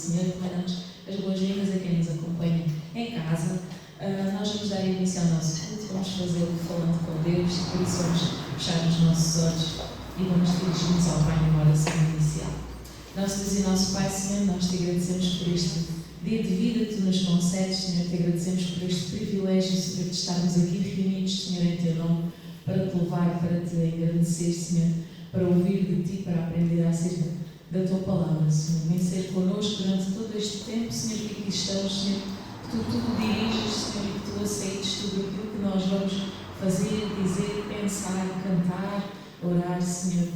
Senhor, declaramos as boas-vindas a quem nos acompanha em casa. Nós vamos dar início ao nosso culto, vamos fazê-lo falando com Deus, e por isso vamos fechar os nossos olhos e vamos dirigir-nos ao Pai numa oração inicial. Nosso Deus e nosso Pai, Senhor, nós te agradecemos por este dia de vida que tu nos concedes, Senhor, te agradecemos por este privilégio, Senhor, de estarmos aqui reunidos, Senhor, em teu nome, para te louvar, para te agradecer, Senhor, para ouvir de ti, para aprender acerca da tua palavra, Senhor. Vem ser connosco durante todo este tempo, Senhor, que aqui estamos, Senhor, que tu tudo diriges, Senhor, e que tu aceites tudo aquilo que nós vamos fazer, dizer, pensar, cantar, orar, Senhor,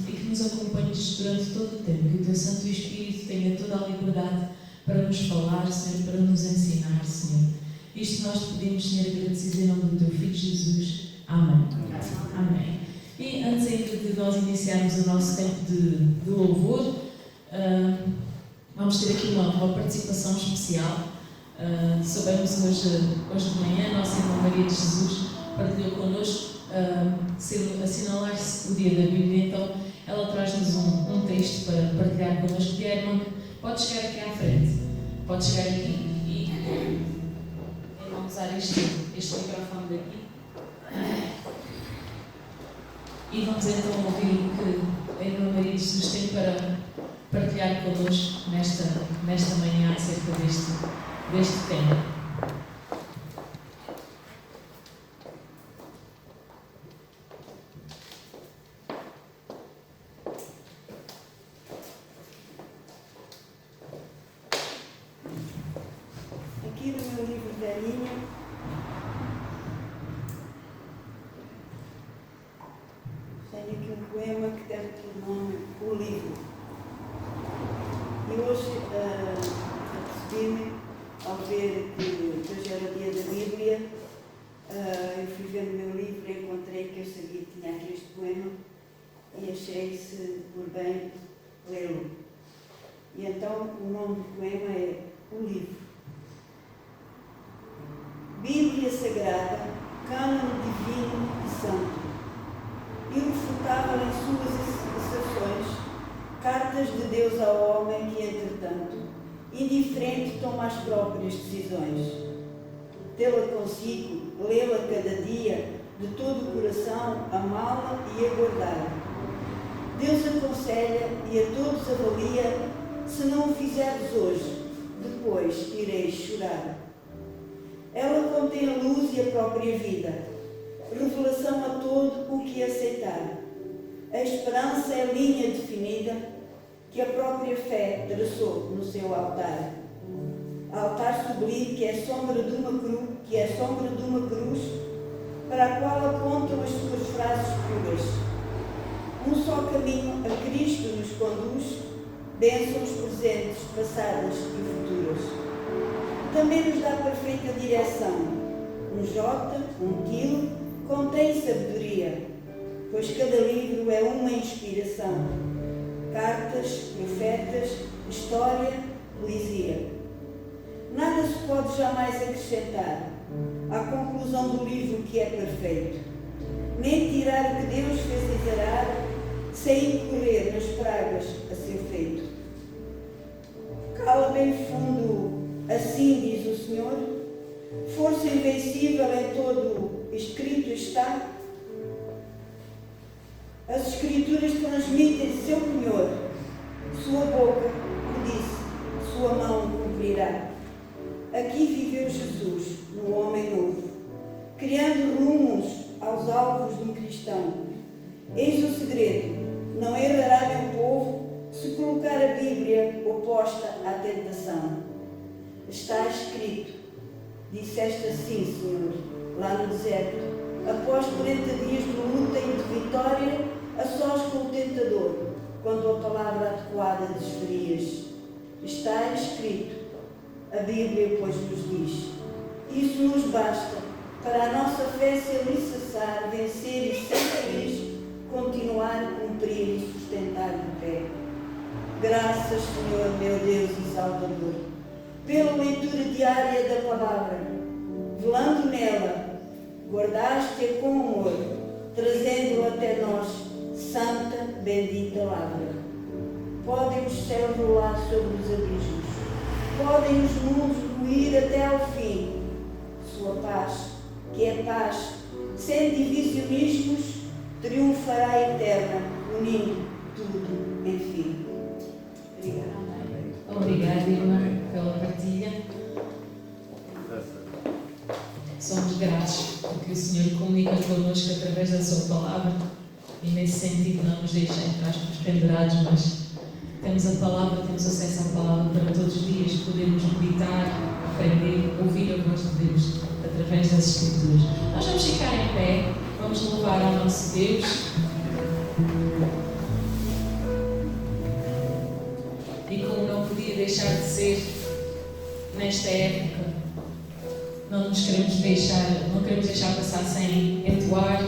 e que nos acompanhes durante todo o tempo, que o teu Santo Espírito tenha toda a liberdade para nos falar, Senhor, para nos ensinar, Senhor. Isto nós pedimos, Senhor, agradecidos em nome do teu Filho Jesus. Amém. Amém. E antes ainda de nós iniciarmos o nosso tempo de louvor, vamos ter aqui uma participação especial. Soubemos hoje de manhã, a nossa irmã Maria de Jesus partilhou connosco assinalar-se o dia da Bíblia, então ela traz-nos um texto para partilhar connosco. Irmã, pode chegar aqui à frente, pode chegar aqui e vamos usar este microfone daqui. E vamos então ouvir o que a irmã Maria de Jesus tem para partilhar connosco nesta manhã acerca deste tema. Aqui no meu livro da linha, tenho aqui um poema que tem por nome O Livro. E hoje apercebi-me, ao ver que hoje era o dia da Bíblia, eu fui ver no meu livro e encontrei que eu sabia que tinha aqui este poema e achei-se por bem lê-lo. E então o nome do poema é O Livro. Bíblia Sagrada, cânon divino e santo, irrefutável em suas asserções, cartas de Deus ao homem que, entretanto, indiferente toma as próprias decisões. Tê-la consigo, lê-la cada dia, de todo o coração, amá-la e aguardar. Deus aconselha e a todos avalia, se não o fizerdes hoje, depois ireis chorar. Ela contém a luz e a própria vida, revelação a todo o que aceitar. A esperança é a linha definida que a própria fé traçou no seu altar. Altar sublime que é sombra de uma cruz, para a qual apontam as suas frases puras. Um só caminho a Cristo nos conduz, bênçãos presentes, passadas e futuras. Também nos dá perfeita direção. Um J, um tilo, contém sabedoria, pois cada livro é uma inspiração. Cartas, profetas, história, poesia. Nada se pode jamais acrescentar à conclusão do livro que é perfeito, nem tirar o que Deus fez exarar, sem incorrer nas pragas a seu feito. Cala bem fundo, assim diz o Senhor, força invencível em todo escrito está. As Escrituras transmitem seu penhor, sua boca o disse, sua mão cumprirá. Aqui viveu Jesus, no homem novo, criando rumos aos alvos de um cristão. Eis o segredo, não errará meu povo se colocar a Bíblia oposta à tentação. Está escrito, disseste assim, Senhor, lá no deserto, após 40 dias de luta e de vitória, a sós com o tentador, quando a palavra adequada desferias. Está escrito, a Bíblia, pois, nos diz. Isso nos basta para a nossa fé se alicerçar, vencer e, sem feliz, continuar a cumprir e sustentar de pé. Graças, Senhor, meu Deus e Salvador, pela leitura diária da palavra, velando nela, guardaste-a com amor, trazendo-a até nós, santa, bendita lavra. podem os céus rolar sobre os abismos, podem os mundos ruir até ao fim. Sua paz, que é paz, sem divisionismos, triunfará eterna, unindo tudo, enfim. Obrigada. Obrigada, irmã, pela partilha. Somos gratos porque o Senhor comunica connosco através da sua palavra e nesse sentido não nos deixa entrar pendurados, mas temos a palavra, temos acesso à palavra para todos os dias, podemos meditar, aprender, ouvir a voz de Deus através das Escrituras. Nós vamos ficar em pé, vamos louvar ao nosso Deus. E como não podia deixar de ser nesta época, não queremos deixar passar sem entoar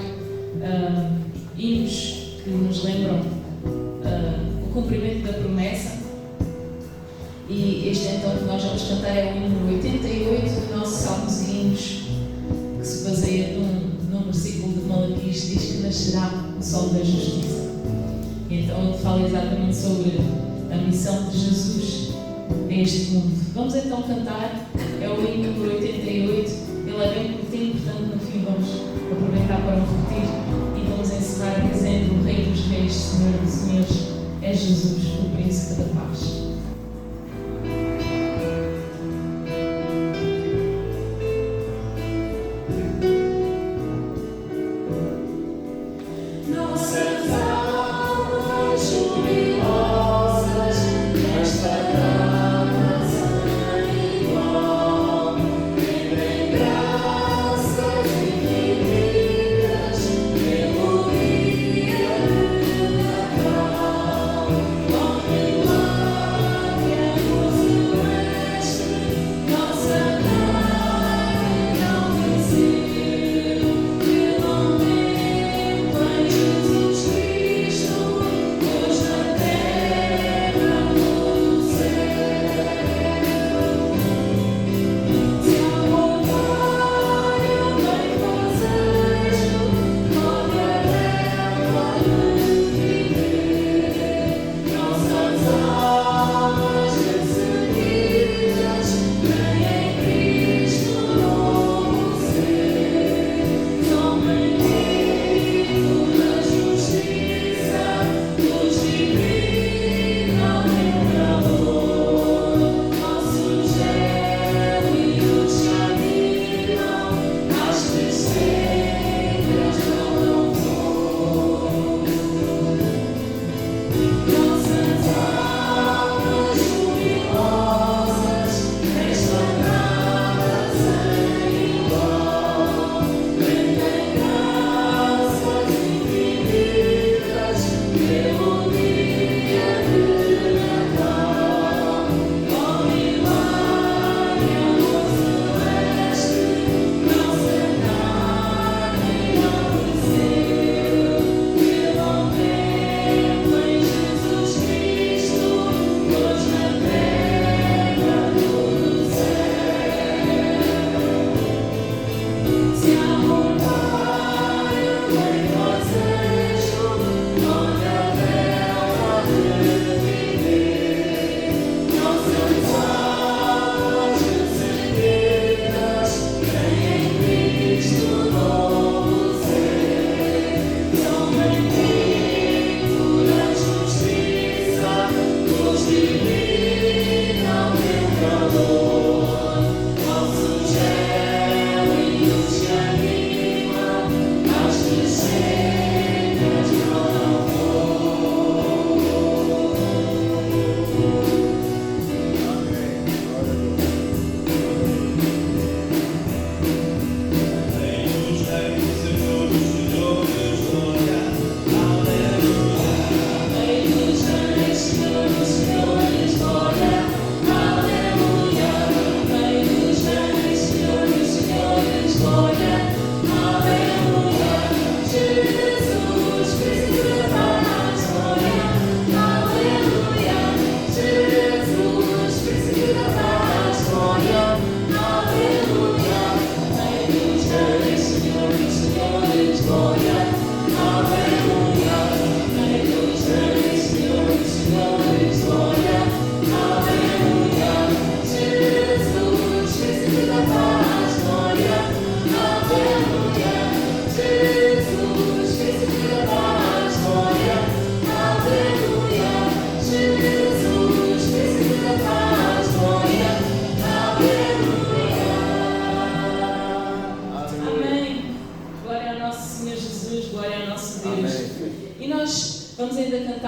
hinos que nos lembram o cumprimento da promessa. E este então que nós vamos cantar é o hino 88 do nosso Salmos e Hinos, que se baseia num versículo de Malaquias que diz que nascerá o sol da justiça. E então ele fala exatamente sobre a missão de Jesus neste mundo. Vamos então cantar, é o hino número 88, ele é bem curtinho, portanto no fim vamos aproveitar para o repetir e vamos encerrar dizendo: o Rei dos Reis, Senhor dos Senhores, é Jesus, o Príncipe da Paz. Oh,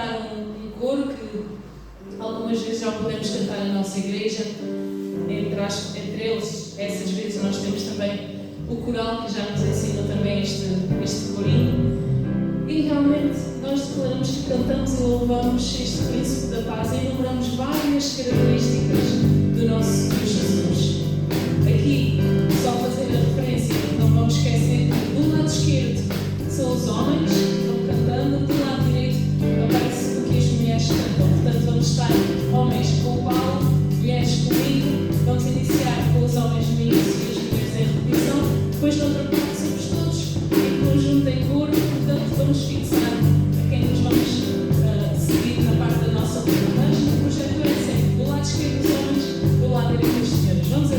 cantar um coro que algumas vezes já podemos cantar na nossa igreja. Entre eles, essas vezes, nós temos também o coral que já nos ensinou também este corinho. E realmente nós declaramos que cantamos e louvamos este príncipe da paz e enumeramos várias características do nosso Senhor Jesus. Aqui, só fazer a referência, não vamos esquecer que do lado esquerdo são os homens que estão cantando, do lado direito aparece o que as mulheres cantam. Portanto, vamos estar homens com o Paulo, mulheres comigo. Vamos iniciar com os homens no início e as mulheres em repetição. Depois, na outra parte, somos todos em conjunto, em coro. Portanto, vamos fixar a quem nos vamos seguir na parte da nossa vida. Mas o projeto é sempre do lado esquerdo os homens, do lado direito as senhoras. Vamos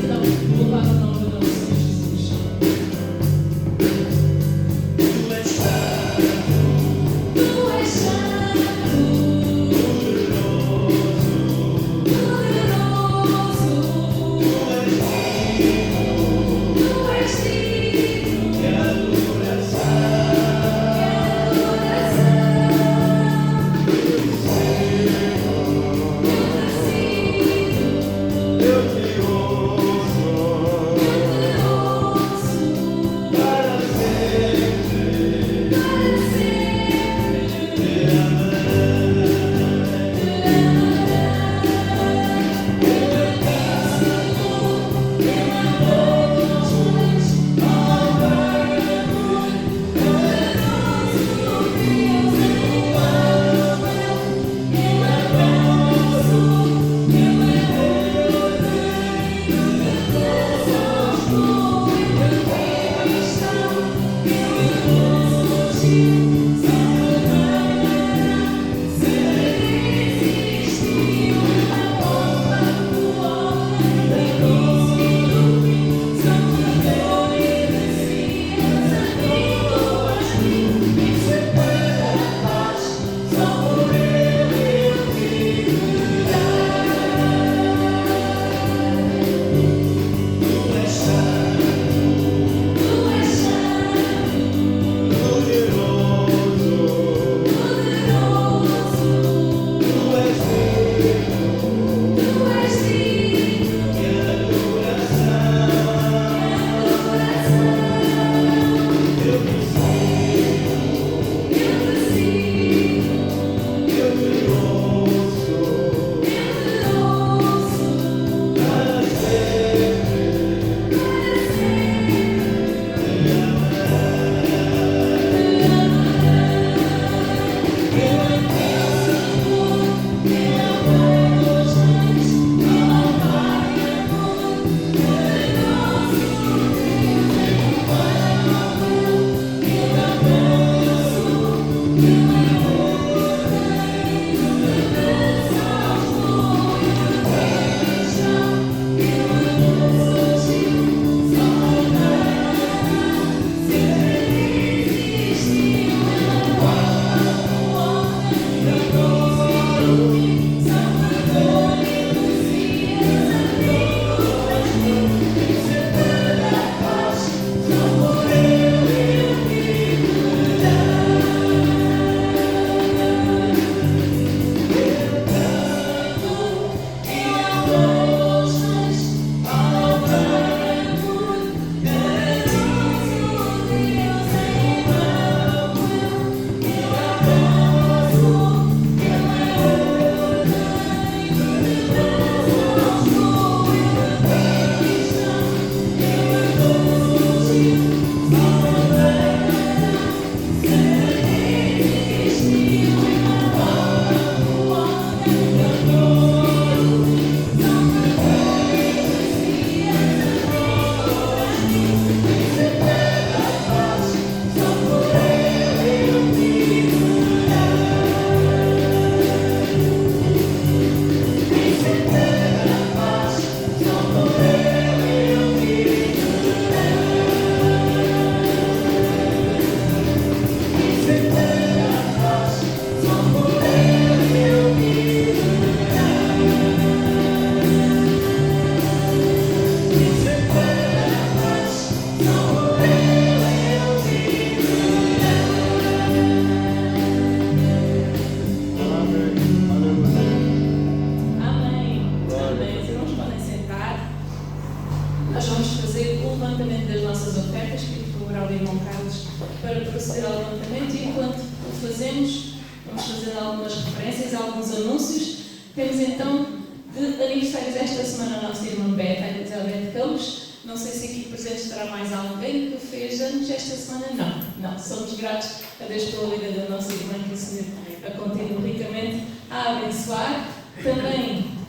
fazer o levantamento das nossas ofertas, pedir por favor ao irmão Carlos para proceder ao levantamento, e enquanto o fazemos, vamos fazer algumas referências, alguns anúncios. Temos então de aniversários esta semana a nossa irmã Beta, a Elizabeth Campos. Não sei se aqui presente estará mais alguém que fez anos esta semana. Não. Somos gratos a Deus pela vida da nossa irmã, que o Senhor a continue ricamente a abençoar. Também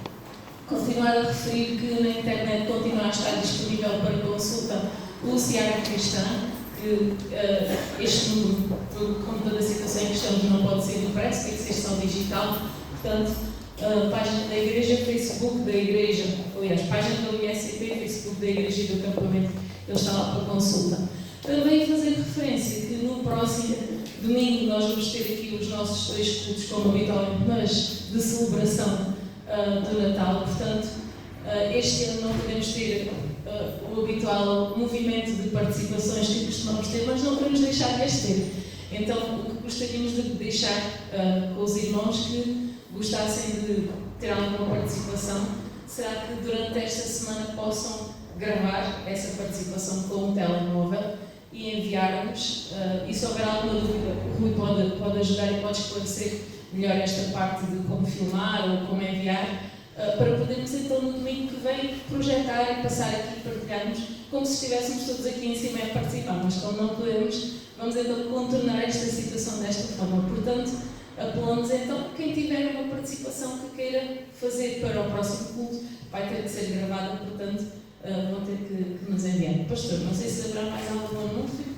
continuar a referir que na internet continua a estar disponível para consulta o Seara Cristã, que este número, como toda a situação em que estamos, não pode ser impresso, tem que ser só digital. Portanto, página da Igreja, Facebook da Igreja, aliás, página do ISCP, Facebook da Igreja e do acampamento, ele está lá para consulta. Também fazer referência que no próximo domingo nós vamos ter aqui os nossos 2 cultos, como habitualmente, mas de celebração do Natal. Portanto, este ano não podemos ter o habitual movimento de participações que costumamos ter, mas não podemos deixar de as ter. Então, o que gostaríamos de deixar com os irmãos que gostassem de ter alguma participação, será que durante esta semana possam gravar essa participação com um telemóvel e enviar-nos, e se houver alguma dúvida, o Rui pode ajudar e pode esclarecer melhor esta parte de como filmar ou como enviar, para podermos então no domingo que vem projetar e passar aqui e partilharmos como se estivéssemos todos aqui em cima a participar, mas como não podemos, vamos então contornar esta situação desta forma. Portanto, apelamos então, quem tiver uma participação que queira fazer para o próximo culto, vai ter que ser gravada, portanto, vão ter que nos enviar. Pastor, não sei se haverá mais algum anúncio.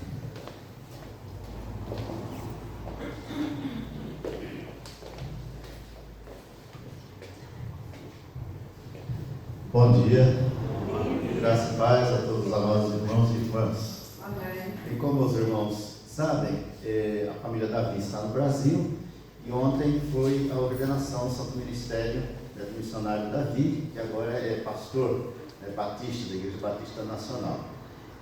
Bom dia. Graças e paz a todos os amados irmãos e irmãs. Amém. E como os irmãos sabem, a família Davi está no Brasil, e ontem foi a ordenação do Santo Ministério do missionário Davi, que agora é pastor batista da Igreja Batista Nacional.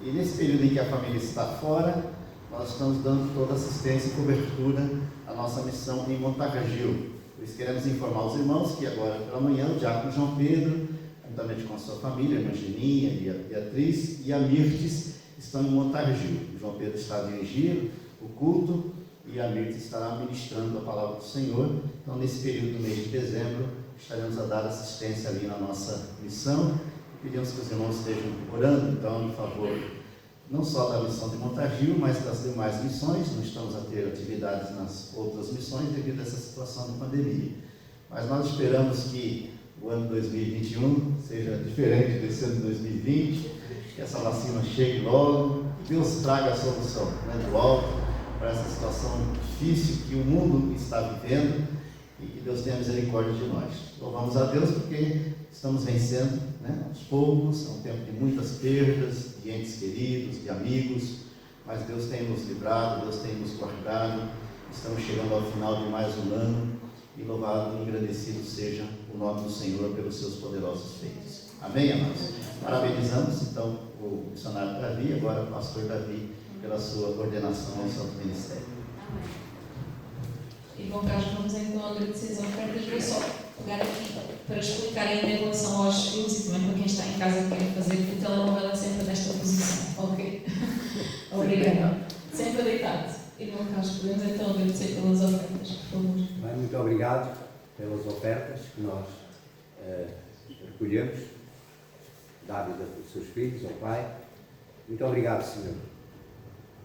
E nesse período em que a família está fora, nós estamos dando toda assistência e cobertura à nossa missão em Montargil. Por isso queremos informar os irmãos que agora pela manhã o diácono João Pedro, juntamente com a sua família, a irmã Geninha e a Beatriz e a Mirtes, estão em Montargil. O João Pedro está a dirigir o culto e a Mirtes estará ministrando a palavra do Senhor. Então, nesse período do mês de dezembro, estaremos a dar assistência ali na nossa missão. Pedimos que os irmãos estejam orando, então, em favor não só da missão de Montargil, mas das demais missões. Não estamos a ter atividades nas outras missões devido a essa situação de pandemia. Mas nós esperamos que o ano 2021 seja diferente desse ano de 2020, que essa vacina chegue logo, que Deus traga a solução do alto para essa situação difícil que o mundo está vivendo, e que Deus tenha misericórdia de nós. Louvamos a Deus porque estamos vencendo, aos poucos. É um tempo de muitas perdas, de entes queridos, de amigos, mas Deus tem nos livrado, Deus tem nos guardado. Estamos chegando ao final de mais um ano, e louvado e engrandecido seja o nome do Senhor pelos seus poderosos feitos. Amém, amados? Parabenizamos então o missionário Davi, agora o pastor Davi, pela sua ordenação ao Santo Ministério. Amém. E bom, Carlos, vamos então agradecer as ofertas. Vou só pegar aqui para explicar ainda em relação aos filhos e também para quem está em casa e quer fazer, porque o telemóvel é sempre nesta posição, ok? Obrigada. Sempre deitado. Irmão Carlos, podemos então agradecer pelas ofertas, por favor. Bem, muito obrigado pelas ofertas que nós recolhemos, dadas pelos seus filhos, ao Pai. Muito obrigado, Senhor,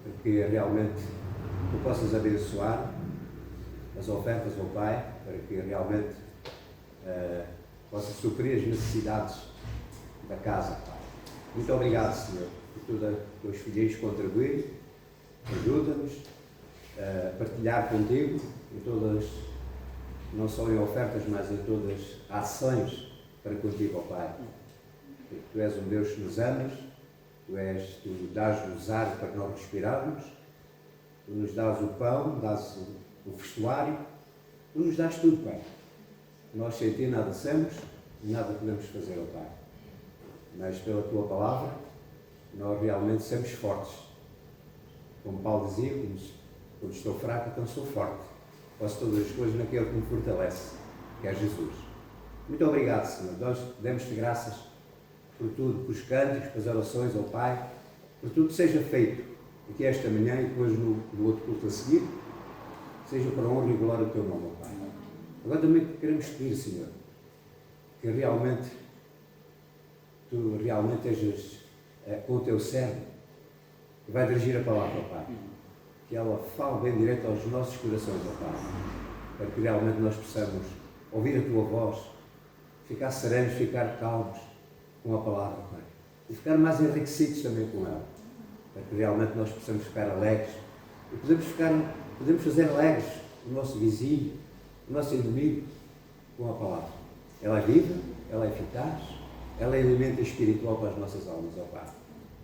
porque realmente tu possas abençoar as ofertas ao Pai, para que realmente possa suprir as necessidades da casa, Pai. Muito obrigado, Senhor, por tudo que os filhos contribuírem. Ajuda-nos a partilhar contigo em todas, não só em ofertas, mas em todas as ações para contigo, ó Pai. Porque tu és um Deus que nos amas, tu dás-nos ar para nós respirarmos, tu nos dás o pão, dás o vestuário, tu nos dás tudo, Pai. Nós sem ti nada somos, nada podemos fazer, ó Pai. Mas pela tua palavra, nós realmente somos fortes. Como Paulo dizia, quando estou fraco, então sou forte. Posso todas as coisas naquele que me fortalece, que é Jesus. Muito obrigado, Senhor. Nós damos-te graças por tudo, pelos cânticos, pelas orações, ó Pai, por tudo que seja feito aqui esta manhã e depois no outro culto a seguir, seja para a honra e glória do Teu nome, ó Pai. Agora também queremos pedir, Senhor, que realmente Tu realmente estejas com o Teu servo, que vai dirigir a palavra, ó Pai. Que ela fale bem direto aos nossos corações, ó Pai, para que realmente nós possamos ouvir a Tua voz, ficar serenos, ficar calmos com a palavra, Pai, e ficar mais enriquecidos também com ela, para que realmente nós possamos ficar alegres e podemos fazer alegres o nosso vizinho, o nosso inimigo com a palavra. Ela é viva, ela é eficaz, ela é alimento espiritual para as nossas almas, ó Pai.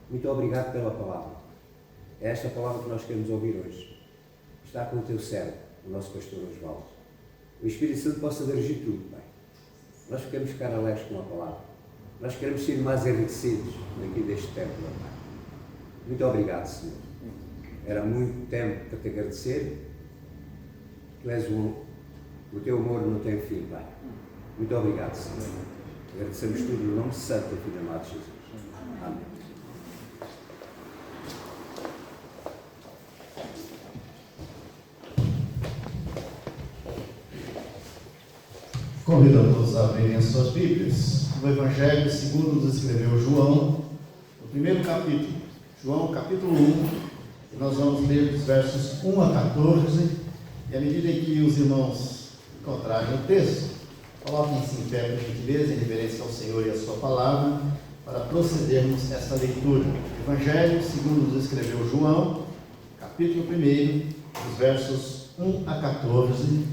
Muito obrigado pela palavra. É esta palavra que nós queremos ouvir hoje. Está com o Teu servo, o nosso pastor Osvaldo. O Espírito Santo possa dirigir tudo, Pai. Nós queremos ficar alegres com a palavra. Nós queremos ser mais enriquecidos aqui deste tempo, Pai. Muito obrigado, Senhor. Era muito tempo para te agradecer. Tu és o Teu amor não tem fim, Pai. Muito obrigado, Senhor. Agradecemos tudo no nome santo do Filho amado Jesus. Amém. Convido a todos a abrirem as suas Bíblias. O Evangelho segundo nos escreveu João, o primeiro capítulo. João, capítulo 1, e nós vamos ler dos versos 1 a 14. E à medida em que os irmãos encontrarem o texto, coloquem-se em pé, por gentileza, em reverência ao Senhor e à sua palavra, para procedermos esta leitura. Evangelho segundo nos escreveu João, capítulo 1, dos versos 1 a 14,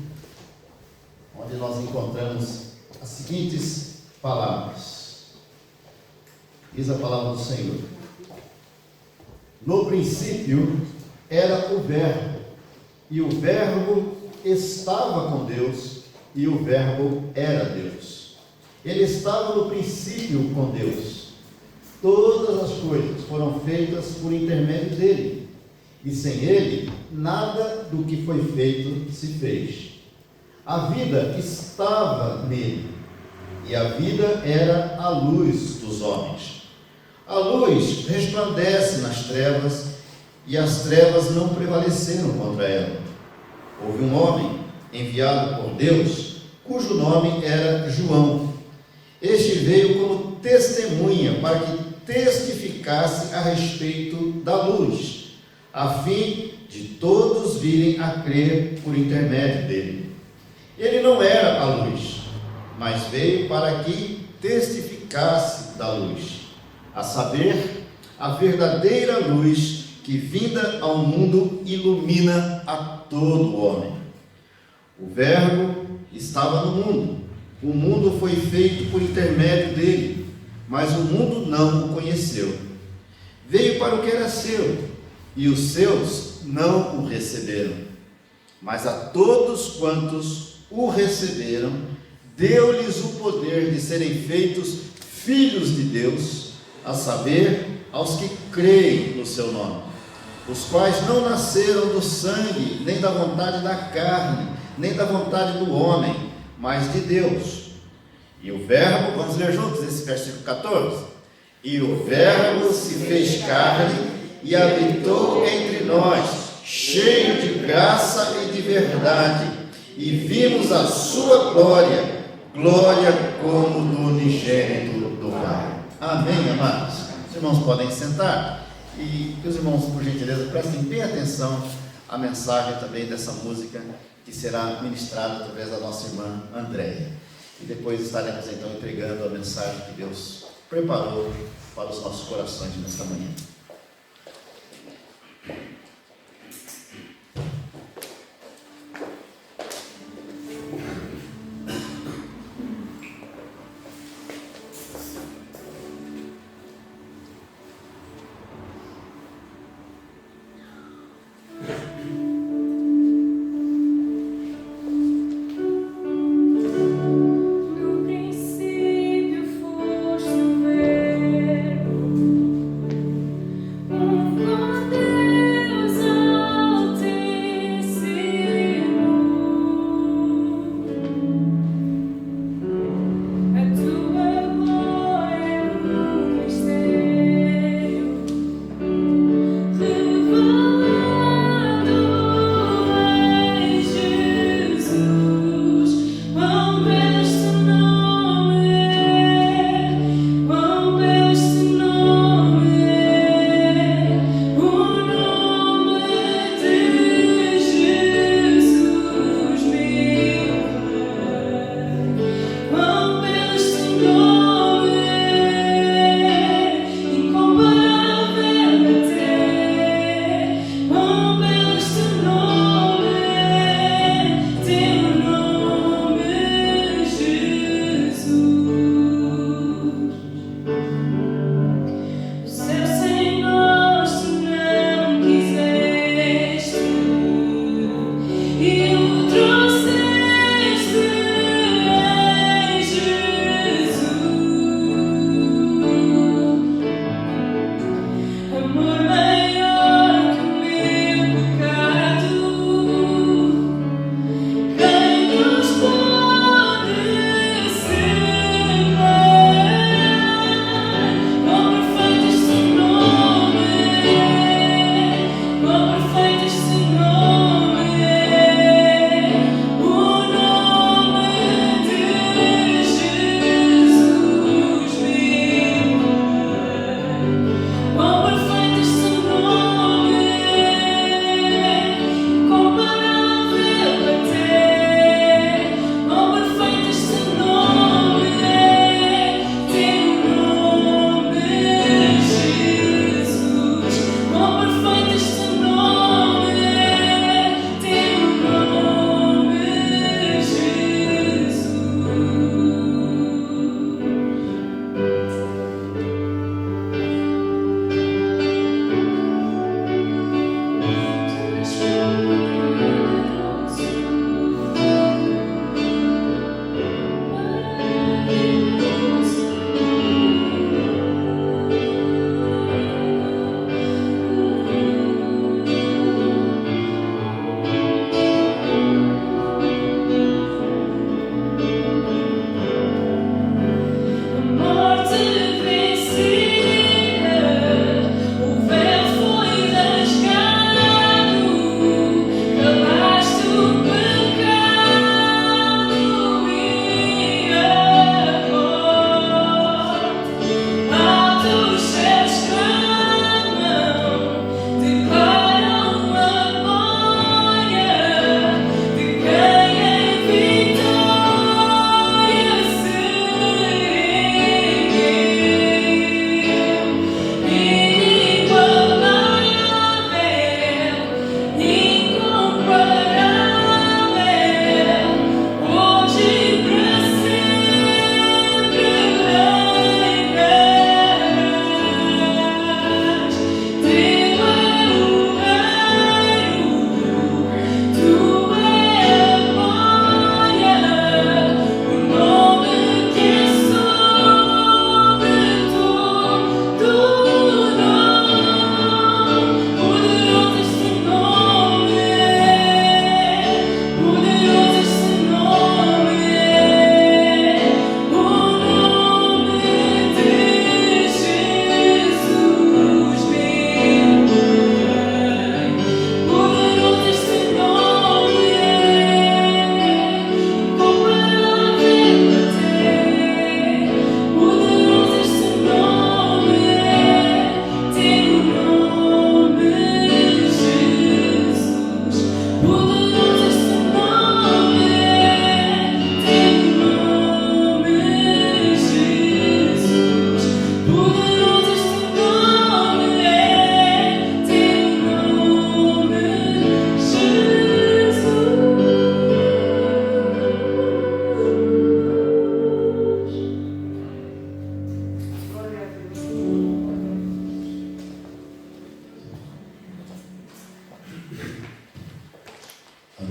onde nós encontramos as seguintes palavras. Diz a palavra do Senhor: no princípio era o Verbo, e o Verbo estava com Deus, e o Verbo era Deus. Ele estava no princípio com Deus. Todas as coisas foram feitas por intermédio dele, e sem ele, nada do que foi feito se fez. A vida estava nele, e a vida era a luz dos homens. A luz resplandece nas trevas, e as trevas não prevaleceram contra ela. Houve um homem enviado por Deus, cujo nome era João. Este veio como testemunha para que testificasse a respeito da luz, a fim de todos virem a crer por intermédio dele. Ele não era a luz, mas veio para que testificasse da luz, a saber, a verdadeira luz que, vinda ao mundo, ilumina a todo homem. O Verbo estava no mundo. O mundo foi feito por intermédio dele, mas o mundo não o conheceu. Veio para o que era seu, e os seus não o receberam. Mas a todos quantos o receberam, deu-lhes o poder de serem feitos filhos de Deus, a saber, aos que creem no seu nome, os quais não nasceram do sangue, nem da vontade da carne, nem da vontade do homem, mas de Deus. E o Verbo, vamos ler juntos esse versículo 14. E o Verbo se fez carne e habitou entre nós, cheio de graça e de verdade, e vimos a sua glória, glória como do unigênito do Pai. Amém, amados? Os irmãos podem sentar, e que os irmãos, por gentileza, prestem bem atenção à mensagem também dessa música que será ministrada através da nossa irmã Andréia. E depois estaremos então entregando a mensagem que Deus preparou para os nossos corações nesta manhã. No princípio foste o Verbo,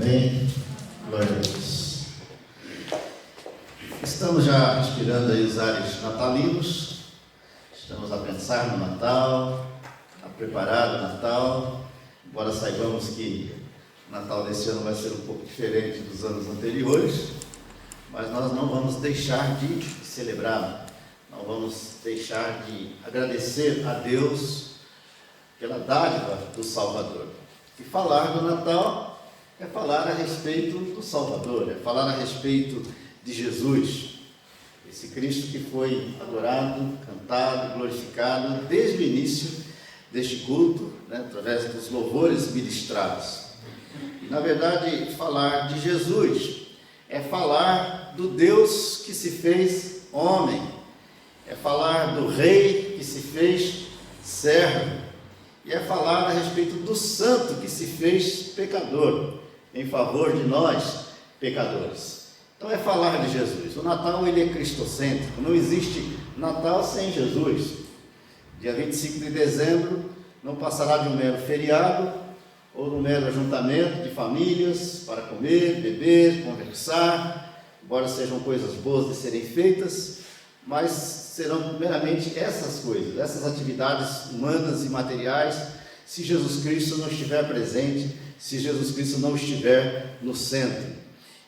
Amém? Glória a Deus. Estamos já respirando aí os ares natalinos. Estamos a pensar no Natal, a preparar o Natal. Embora saibamos que o Natal desse ano vai ser um pouco diferente dos anos anteriores, mas nós não vamos deixar de celebrar, não vamos deixar de agradecer a Deus pela dádiva do Salvador. E falar do Natal é falar a respeito do Salvador, é falar a respeito de Jesus, esse Cristo que foi adorado, cantado, glorificado desde o início deste culto, através dos louvores ministrados. E, na verdade, falar de Jesus é falar do Deus que se fez homem, é falar do Rei que se fez servo, e é falar a respeito do Santo que se fez pecador, em favor de nós, pecadores. Então é falar de Jesus. O Natal, ele é cristocêntrico, não existe Natal sem Jesus. Dia 25 de dezembro não passará de um mero feriado, ou de um mero ajuntamento de famílias para comer, beber, conversar, embora sejam coisas boas de serem feitas, mas serão meramente essas coisas, essas atividades humanas e materiais, se Jesus Cristo não estiver presente, se Jesus Cristo não estiver no centro.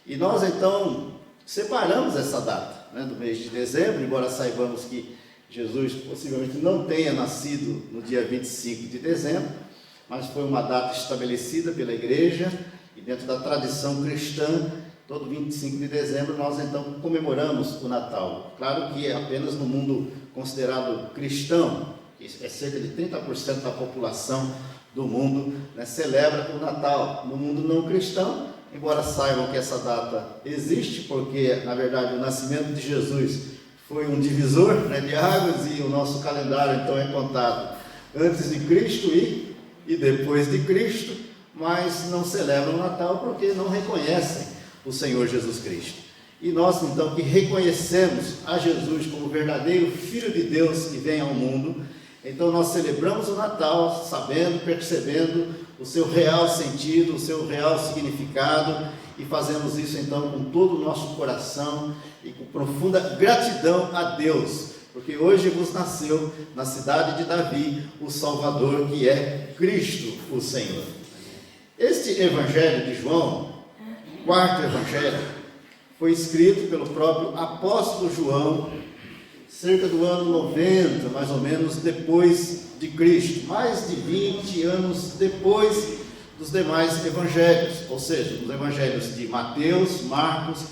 E nós então separamos essa data, né, do mês de dezembro, embora saibamos que Jesus possivelmente não tenha nascido no dia 25 de dezembro, mas foi uma data estabelecida pela igreja e dentro da tradição cristã, todo 25 de dezembro nós então comemoramos o Natal. Claro que é apenas no mundo considerado cristão, que é cerca de 30% da população do mundo, né, celebra o Natal. No mundo não cristão, embora saibam que essa data existe, porque na verdade o nascimento de Jesus foi um divisor, né, de águas, e o nosso calendário então é contado antes de Cristo e depois de Cristo, mas não celebram o Natal porque não reconhecem o Senhor Jesus Cristo. E nós então que reconhecemos a Jesus como verdadeiro Filho de Deus que vem ao mundo, então nós celebramos o Natal sabendo, percebendo o seu real sentido, o seu real significado, e fazemos isso então com todo o nosso coração e com profunda gratidão a Deus, porque hoje vos nasceu na cidade de Davi o Salvador, que é Cristo o Senhor. Este Evangelho de João, quarto Evangelho, foi escrito pelo próprio apóstolo João, cerca do ano 90, mais ou menos, depois de Cristo, mais de 20 anos depois dos demais evangelhos, ou seja, os evangelhos de Mateus, Marcos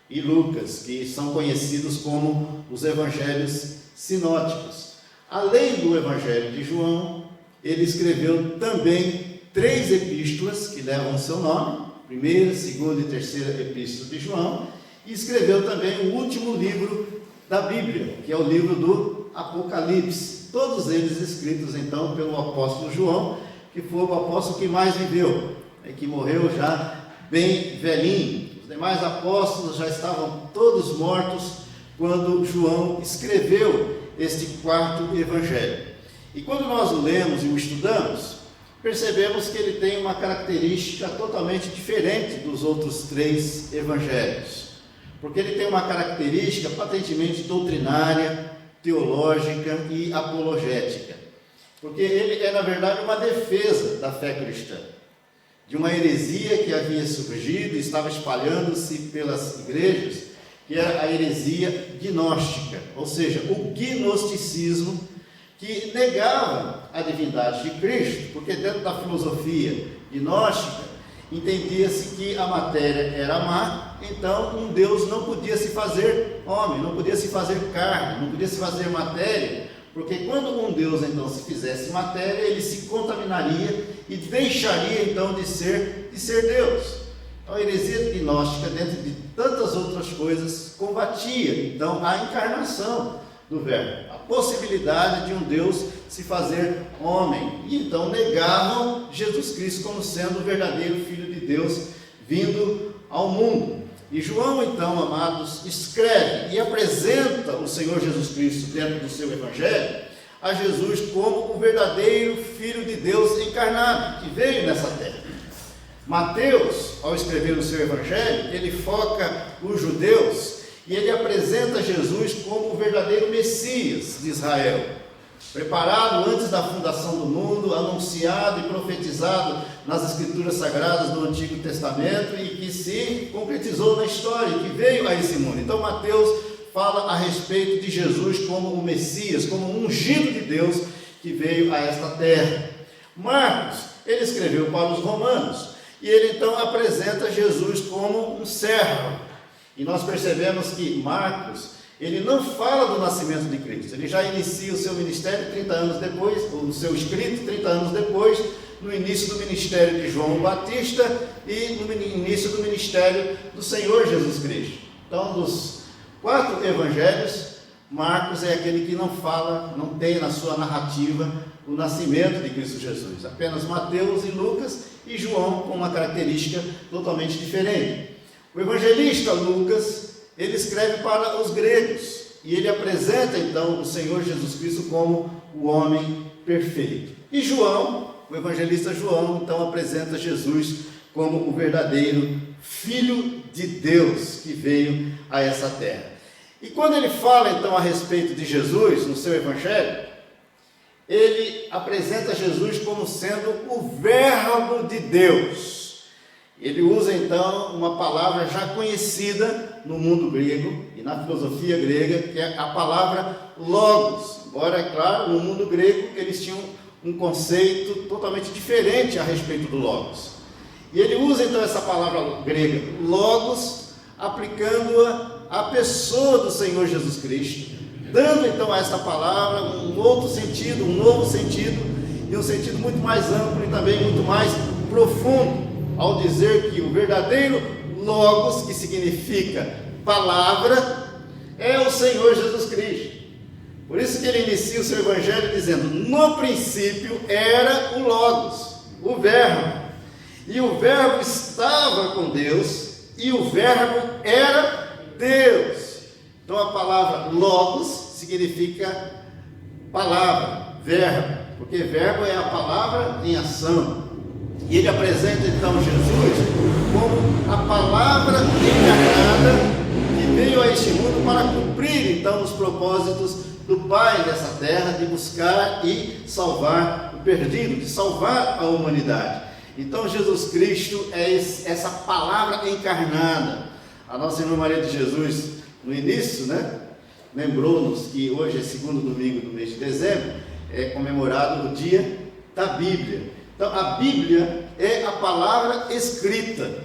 e Lucas, que são conhecidos como os evangelhos sinóticos. Além do evangelho de João, ele escreveu também 3 epístolas que levam o seu nome, primeira, segunda e terceira epístola de João, e escreveu também o último livro da Bíblia, que é o livro do Apocalipse, todos eles escritos então pelo apóstolo João, que foi o apóstolo que mais viveu, que morreu já bem velhinho. Os demais apóstolos já estavam todos mortos quando João escreveu este quarto evangelho. E quando nós o lemos e o estudamos, percebemos que ele tem uma característica totalmente diferente dos outros 3 evangelhos, porque ele tem uma característica patentemente doutrinária, teológica e apologética, porque ele é na verdade uma defesa da fé cristã, de uma heresia que havia surgido e estava espalhando-se pelas igrejas, que era a heresia gnóstica, ou seja, o gnosticismo, que negava a divindade de Cristo, porque dentro da filosofia gnóstica entendia-se que a matéria era má, então um Deus não podia se fazer homem, não podia se fazer carne, não podia se fazer matéria, porque quando um Deus então se fizesse matéria, ele se contaminaria e deixaria então de ser Deus. Então a heresia gnóstica, dentro de tantas outras coisas, combatia então a encarnação do Verbo, a possibilidade de um Deus se fazer homem, e então negavam Jesus Cristo como sendo o verdadeiro Filho de Deus vindo ao mundo. E João então, amados, escreve e apresenta o Senhor Jesus Cristo dentro do seu Evangelho, a Jesus como o verdadeiro Filho de Deus encarnado, que veio nessa terra. Mateus, ao escrever o seu Evangelho, ele foca os judeus e ele apresenta Jesus como o verdadeiro Messias de Israel, preparado antes da fundação do mundo, anunciado e profetizado nas Escrituras Sagradas do Antigo Testamento e que se concretizou na história, que veio a esse mundo. Então Mateus fala a respeito de Jesus como o Messias, como o ungido de Deus que veio a esta terra. Marcos, ele escreveu para os romanos e ele então apresenta Jesus como um servo. E nós percebemos que Marcos, ele não fala do nascimento de Cristo, ele já inicia o seu ministério 30 anos depois, o seu escrito 30 anos depois, no início do ministério de João Batista e no início do ministério do Senhor Jesus Cristo. Então, dos 4 evangelhos, Marcos é aquele que não fala, não tem na sua narrativa o nascimento de Cristo Jesus. Apenas Mateus e Lucas, e João com uma característica totalmente diferente. O evangelista Lucas, ele escreve para os gregos, e ele apresenta então o Senhor Jesus Cristo como o homem perfeito. E João, o evangelista João, então apresenta Jesus como o verdadeiro Filho de Deus que veio a essa terra. E quando ele fala então a respeito de Jesus no seu evangelho, ele apresenta Jesus como sendo o Verbo de Deus. Ele usa então uma palavra já conhecida no mundo grego e na filosofia grega, que é a palavra logos. Embora, é claro, no mundo grego eles tinham um conceito totalmente diferente a respeito do logos. E ele usa então essa palavra grega logos, aplicando-a à pessoa do Senhor Jesus Cristo, dando então a esta palavra um outro sentido, um novo sentido, e um sentido muito mais amplo e também muito mais profundo, ao dizer que o verdadeiro logos, que significa palavra, é o Senhor Jesus Cristo. Por isso que ele inicia o seu evangelho dizendo: no princípio era o logos, o verbo, e o verbo estava com Deus, e o verbo era Deus. Então a palavra logos significa palavra, verbo, porque verbo é a palavra em ação. E ele apresenta então Jesus como a palavra encarnada que veio a este mundo para cumprir então os propósitos do Pai dessa terra, de buscar e salvar o perdido, de salvar a humanidade. Então Jesus Cristo é essa palavra encarnada. A nossa irmã Maria de Jesus, no início, lembrou-nos que hoje é segundo domingo do mês de dezembro, é comemorado o dia da Bíblia. Então a Bíblia é a palavra escrita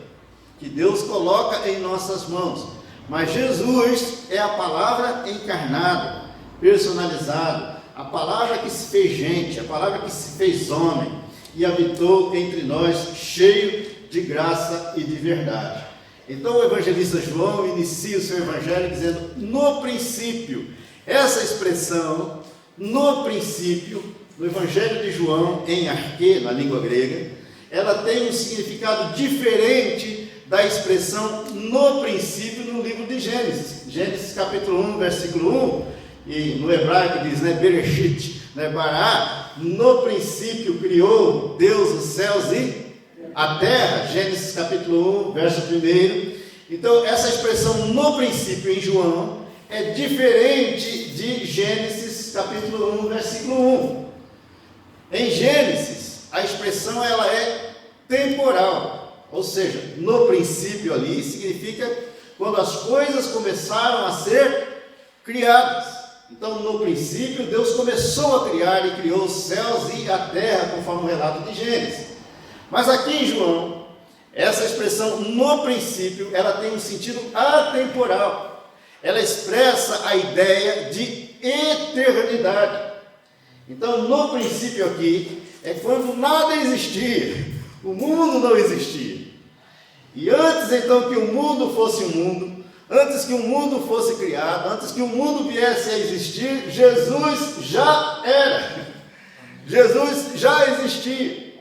que Deus coloca em nossas mãos, mas Jesus é a palavra encarnada, personalizada, a palavra que se fez gente, a palavra que se fez homem e habitou entre nós, cheio de graça e de verdade. Então o evangelista João inicia o seu evangelho dizendo: no princípio. Essa expressão, no princípio, no evangelho de João, em arquê, na língua grega, ela tem um significado diferente da expressão no princípio no livro de Gênesis. Gênesis capítulo 1, versículo 1, e no hebraico diz, Bereshit, Bará, no princípio criou Deus os céus e a terra. Gênesis capítulo 1, verso 1. Então essa expressão no princípio em João é diferente de Gênesis capítulo 1, versículo 1. Em Gênesis, a expressão ela é temporal, ou seja, no princípio ali significa quando as coisas começaram a ser criadas. Então, no princípio, Deus começou a criar e criou os céus e a terra, conforme o relato de Gênesis. Mas aqui em João, essa expressão no princípio, ela tem um sentido atemporal. Ela expressa a ideia de eternidade. Então, no princípio aqui, é quando nada existia, o mundo não existia. E antes então que o mundo fosse um mundo, antes que o mundo fosse criado, antes que o mundo viesse a existir, Jesus já era. Jesus já existia.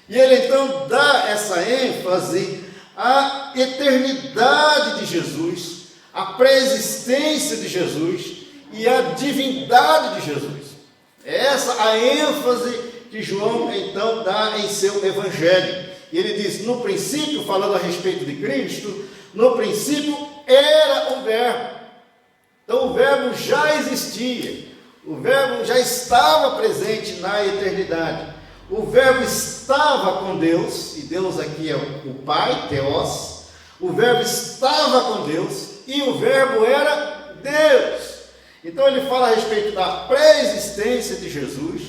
E ele então dá essa ênfase à eternidade de Jesus, à pré-existência de Jesus e à divindade de Jesus. É essa a ênfase que João então dá em seu evangelho. E ele diz, no princípio, falando a respeito de Cristo, no princípio era o Verbo. Então o Verbo já existia, o Verbo já estava presente na eternidade. O Verbo estava com Deus, e Deus aqui é o Pai, Theos. O Verbo estava com Deus e o Verbo era Deus. Então ele fala a respeito da pré-existência de Jesus,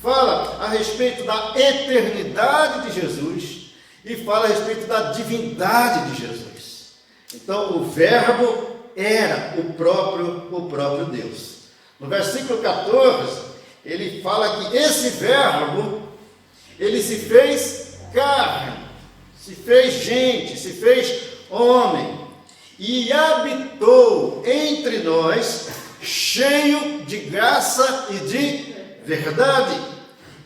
fala a respeito da eternidade de Jesus e fala a respeito da divindade de Jesus. Então o Verbo era o próprio Deus. No versículo 14, ele fala que esse Verbo, ele se fez carne, se fez gente, se fez homem e habitou entre nós, cheio de graça e de verdade,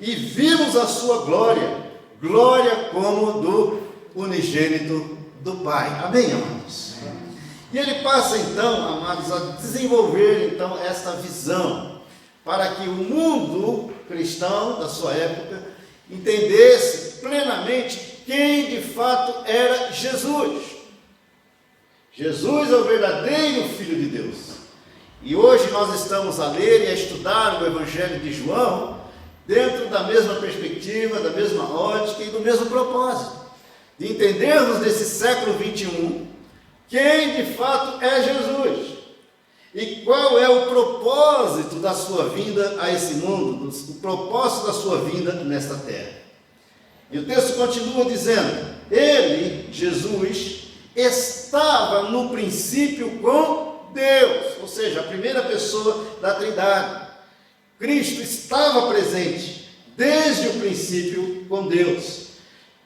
e vimos a sua glória, glória como do unigênito do Pai. Amém, amados? E ele passa então, amados, a desenvolver então esta visão, para que o mundo cristão da sua época entendesse plenamente quem de fato era Jesus. Jesus é o verdadeiro Filho de Deus. E hoje nós estamos a ler e a estudar o Evangelho de João dentro da mesma perspectiva, da mesma ótica e do mesmo propósito, de entendermos nesse século 21 quem de fato é Jesus e qual é o propósito da sua vinda a esse mundo, o propósito da sua vinda nesta terra. E o texto continua dizendo: ele, Jesus, estava no princípio com Deus, ou seja, a primeira pessoa da Trindade. Cristo estava presente desde o princípio com Deus.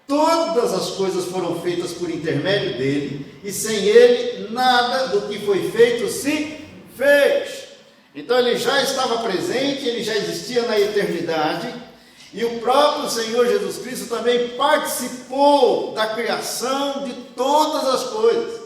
Todas as coisas foram feitas por intermédio dele, e sem ele nada do que foi feito se fez. Então ele já estava presente, ele já existia na eternidade, e o próprio Senhor Jesus Cristo também participou da criação de todas as coisas,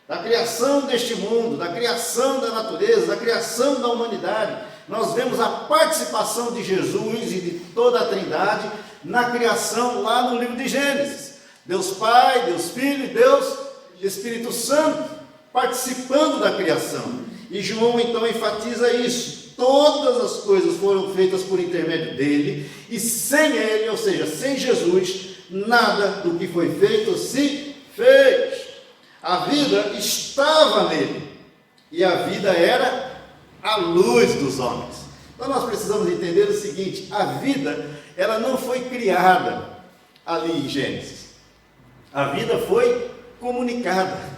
da criação deste mundo, da criação da natureza, da criação da humanidade. Nós vemos a participação de Jesus e de toda a Trindade na criação lá no livro de Gênesis. Deus Pai, Deus Filho e Deus Espírito Santo participando da criação. E João então enfatiza isso: todas as coisas foram feitas por intermédio dele, e sem ele, ou seja, sem Jesus, nada do que foi feito se fez. A vida estava nele, e a vida era a luz dos homens. Então nós precisamos entender o seguinte: a vida, ela não foi criada ali em Gênesis. A vida foi comunicada.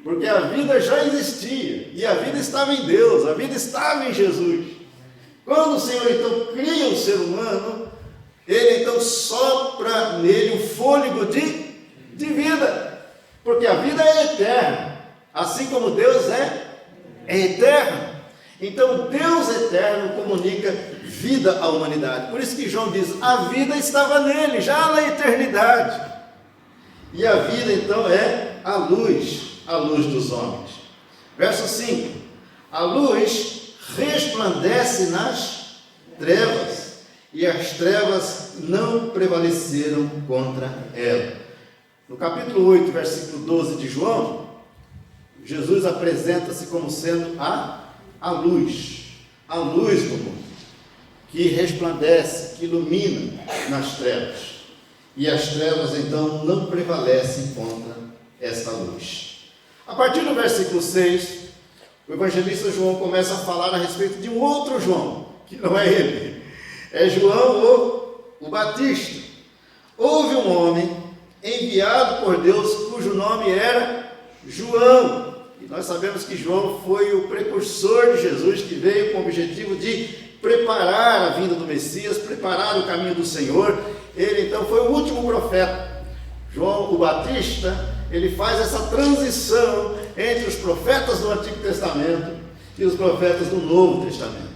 Porque a vida já existia, e a vida estava em Deus, a vida estava em Jesus. Quando o Senhor então cria o ser humano, ele então sopra nele o fôlego de vida, porque a vida é eterna, assim como Deus é eterno. Então Deus eterno comunica vida à humanidade. Por isso que João diz: a vida estava nele, já na eternidade. E a vida então é a luz dos homens. Verso 5: a luz resplandece nas trevas, e as trevas não prevaleceram contra ela. No capítulo 8, versículo 12 de João, Jesus apresenta-se como sendo a luz do mundo, que resplandece, que ilumina nas trevas, e as trevas então não prevalecem contra esta luz. A partir do versículo 6, o evangelista João começa a falar a respeito de um outro João, que não é ele, é João o Batista. Houve um homem enviado por Deus, cujo nome era João, e nós sabemos que João foi o precursor de Jesus, que veio com o objetivo de preparar a vinda do Messias, preparar o caminho do Senhor. Ele então foi o último profeta. João o Batista, ele faz essa transição entre os profetas do Antigo Testamento e os profetas do Novo Testamento.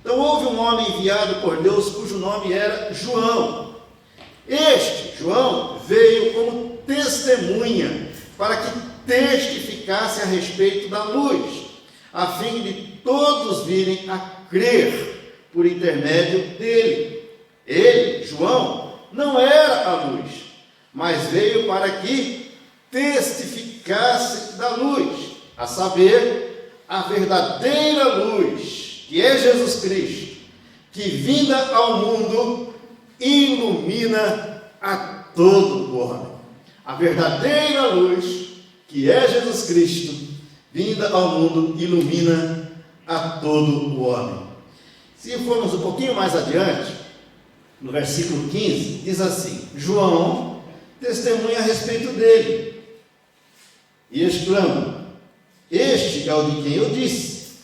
Então houve um homem enviado por Deus, cujo nome era João. Este João veio como testemunha, para que testificasse a respeito da luz, a fim de todos virem a crer por intermédio dele. Ele, João, não era a luz, mas veio para que testificasse da luz, a saber, a verdadeira luz, que é Jesus Cristo, que vinda ao mundo ilumina a todo o homem. A verdadeira luz, que é Jesus Cristo, vinda ao mundo, ilumina a todo o homem. Se formos um pouquinho mais adiante, no versículo 15, diz assim: João testemunha a respeito dele e exclama: este é o de quem eu disse,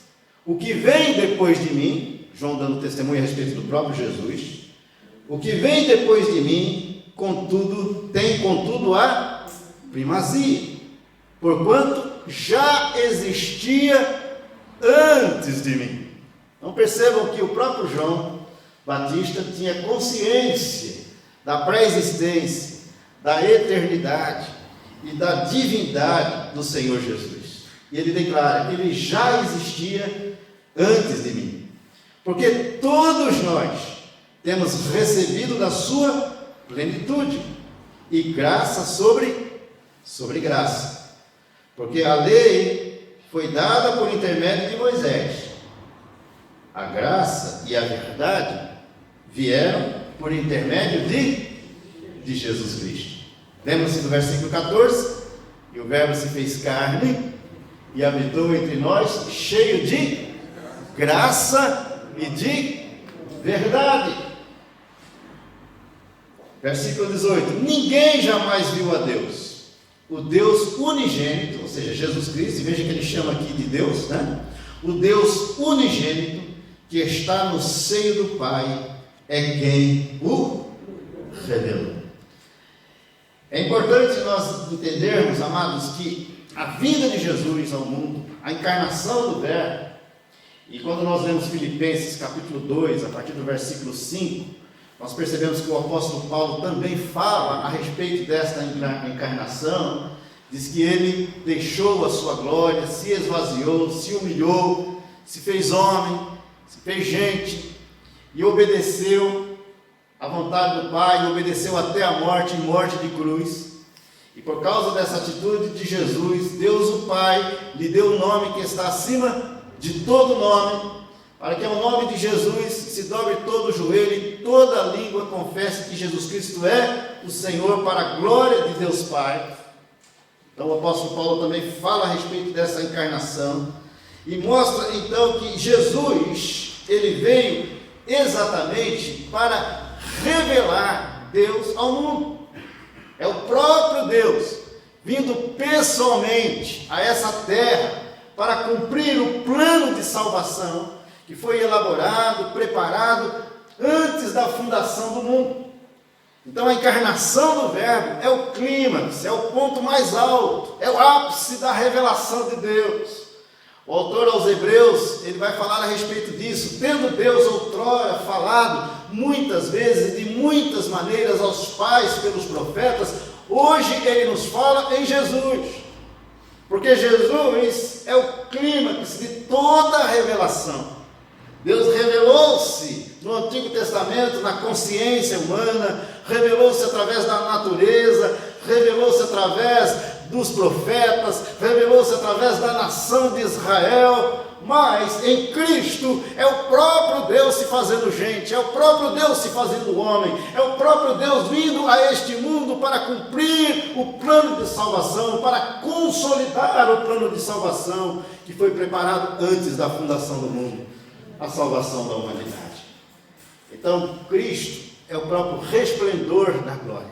o que vem depois de mim. João dando testemunho a respeito do próprio Jesus. O que vem depois de mim, tem contudo a primazia, porquanto já existia antes de mim. Então percebam que o próprio João Batista tinha consciência da pré-existência, da eternidade e da divindade do Senhor Jesus. E ele declara: ele já existia antes de mim, porque todos nós temos recebido da sua plenitude, e graça sobre graça, porque a lei foi dada por intermédio de Moisés. A graça e a verdade vieram por intermédio de Jesus Cristo. Lembra-se do versículo 14? E o Verbo se fez carne e habitou entre nós, cheio de graça e de verdade. Versículo 18: ninguém jamais viu a Deus. O Deus unigênito, ou seja, Jesus Cristo, e veja que ele chama aqui de Deus, né? O Deus unigênito que está no seio do Pai é quem o revelou. É importante nós entendermos, amados, que a vinda de Jesus ao mundo, a encarnação do Verbo, e quando nós lemos Filipenses capítulo 2, a partir do versículo 5, nós percebemos que o apóstolo Paulo também fala a respeito desta encarnação. Diz que ele deixou a sua glória, se esvaziou, se humilhou, se fez homem, se fez gente, e obedeceu à vontade do Pai, obedeceu até a morte, em morte de cruz. E por causa dessa atitude de Jesus, Deus o Pai lhe deu o nome que está acima de todo nome, para que ao nome de Jesus se dobre todo o joelho e toda a língua confesse que Jesus Cristo é o Senhor, para a glória de Deus Pai. Então o apóstolo Paulo também fala a respeito dessa encarnação e mostra então que Jesus, ele veio exatamente para revelar Deus ao mundo. É o próprio Deus vindo pessoalmente a essa terra para cumprir o plano de salvação que foi elaborado, preparado antes da fundação do mundo. Então a encarnação do Verbo é o clímax, é o ponto mais alto, é o ápice da revelação de Deus. O autor aos Hebreus, ele vai falar a respeito disso. Tendo Deus outrora falado muitas vezes e de muitas maneiras aos pais pelos profetas, hoje ele nos fala em Jesus, porque Jesus é o clímax de toda a revelação. Deus revelou-se no Antigo Testamento na consciência humana, revelou-se através da natureza, revelou-se através dos profetas, revelou-se através da nação de Israel, mas em Cristo é o próprio Deus se fazendo gente, é o próprio Deus se fazendo homem, é o próprio Deus vindo a este mundo para cumprir o plano de salvação, para consolidar o plano de salvação que foi preparado antes da fundação do mundo, a salvação da humanidade. Então Cristo é o próprio resplendor da glória.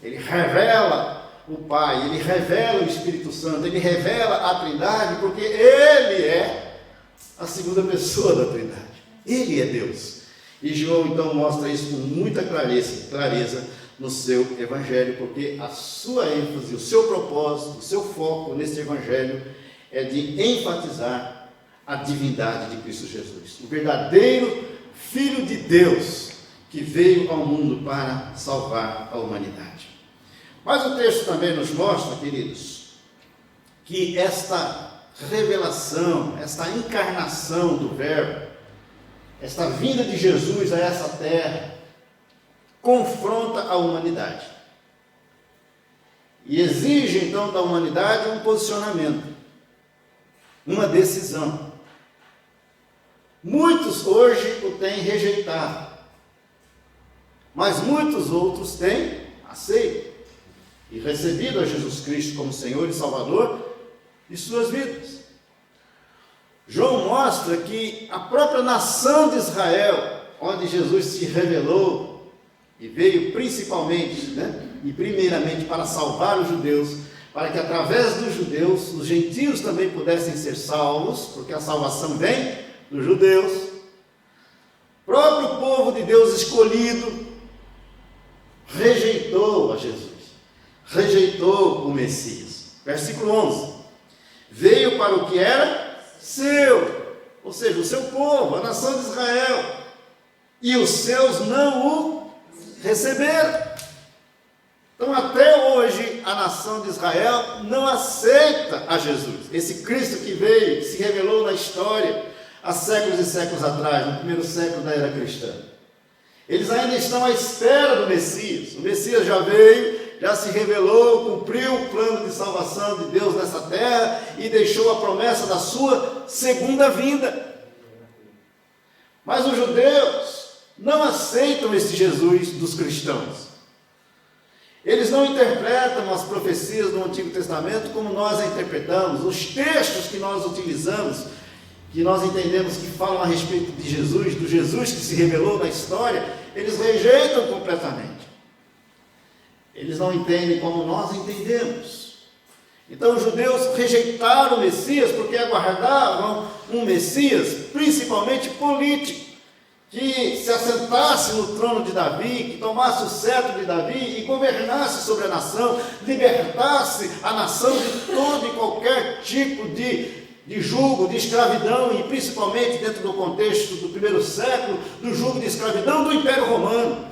Ele revela o Pai, ele revela o Espírito Santo, ele revela a Trindade, porque ele é a segunda pessoa da Trindade. Ele é Deus. E João então mostra isso com muita clareza no seu Evangelho, porque a sua ênfase, o seu propósito, o seu foco nesse Evangelho é de enfatizar a divindade de Cristo Jesus, o verdadeiro Filho de Deus que veio ao mundo para salvar a humanidade. Mas o texto também nos mostra, queridos, que esta revelação, esta encarnação do Verbo, esta vinda de Jesus a essa terra, confronta a humanidade. E exige então da humanidade um posicionamento, uma decisão. Muitos hoje o têm rejeitado, mas muitos outros têm aceito e recebido a Jesus Cristo como Senhor e Salvador de suas vidas. João mostra que a própria nação de Israel, onde Jesus se revelou e veio principalmente, e primeiramente para salvar os judeus, para que através dos judeus os gentios também pudessem ser salvos, porque a salvação vem dos judeus. O próprio povo de Deus escolhido rejeitou a Jesus, rejeitou o Messias. Versículo 11: veio para o que era seu, ou seja, o seu povo, a nação de Israel, e os seus não o receberam. Então até hoje a nação de Israel não aceita a Jesus, esse Cristo que veio, que se revelou na história há séculos e séculos atrás, no primeiro século da era cristã. Eles ainda estão à espera do Messias. O Messias já veio, já se revelou, cumpriu o plano de salvação de Deus nessa terra e deixou a promessa da sua segunda vinda. Mas os judeus não aceitam esse Jesus dos cristãos. Eles não interpretam as profecias do Antigo Testamento como nós a interpretamos. Os textos que nós utilizamos, que nós entendemos que falam a respeito de Jesus, do Jesus que se revelou na história, eles rejeitam completamente. Eles não entendem como nós entendemos. Então os judeus rejeitaram o Messias porque aguardavam um Messias principalmente político, que se assentasse no trono de Davi, que tomasse o cetro de Davi e governasse sobre a nação, libertasse a nação de todo e qualquer tipo de jugo, de escravidão, e principalmente dentro do contexto do primeiro século, do jugo de escravidão do Império Romano.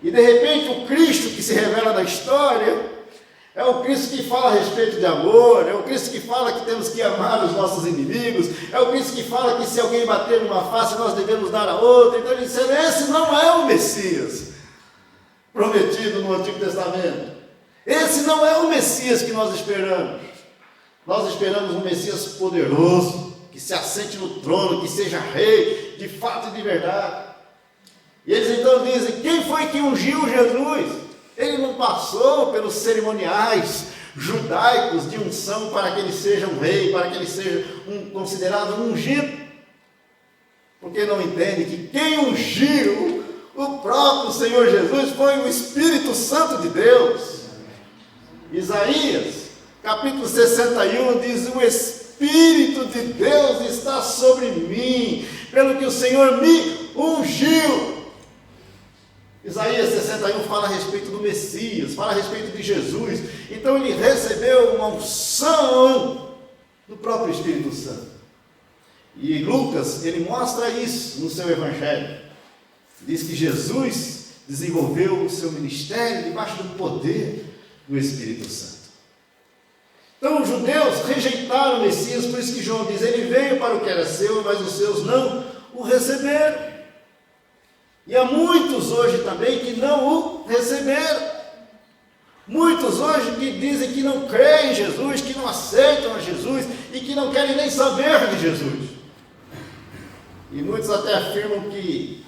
E de repente o Cristo que se revela na história é o Cristo que fala a respeito de amor, é o Cristo que fala que temos que amar os nossos inimigos, é o Cristo que fala que se alguém bater numa face nós devemos dar a outra. Então ele disse, esse não é o Messias prometido no Antigo Testamento. Esse não é o Messias que nós esperamos. Nós esperamos um Messias poderoso, que se assente no trono, que seja rei, de fato e de verdade. E eles então dizem, quem foi que ungiu Jesus? Ele não passou pelos cerimoniais judaicos de unção para que ele seja um rei, para que ele seja considerado um ungido. Porque não entende que quem ungiu o próprio Senhor Jesus foi o Espírito Santo de Deus. Isaías, capítulo 61, diz, o Espírito de Deus está sobre mim, pelo que o Senhor me ungiu. Isaías 61 fala a respeito do Messias, fala a respeito de Jesus. Então ele recebeu uma unção do próprio Espírito Santo. E Lucas, ele mostra isso no seu Evangelho. Diz que Jesus desenvolveu o seu ministério debaixo do poder do Espírito Santo. Então os judeus rejeitaram o Messias, por isso que João diz, ele veio para o que era seu, mas os seus não o receberam. E há muitos hoje também que não o receberam. Muitos hoje que dizem que não creem em Jesus, que não aceitam a Jesus e que não querem nem saber de Jesus. E muitos até afirmam que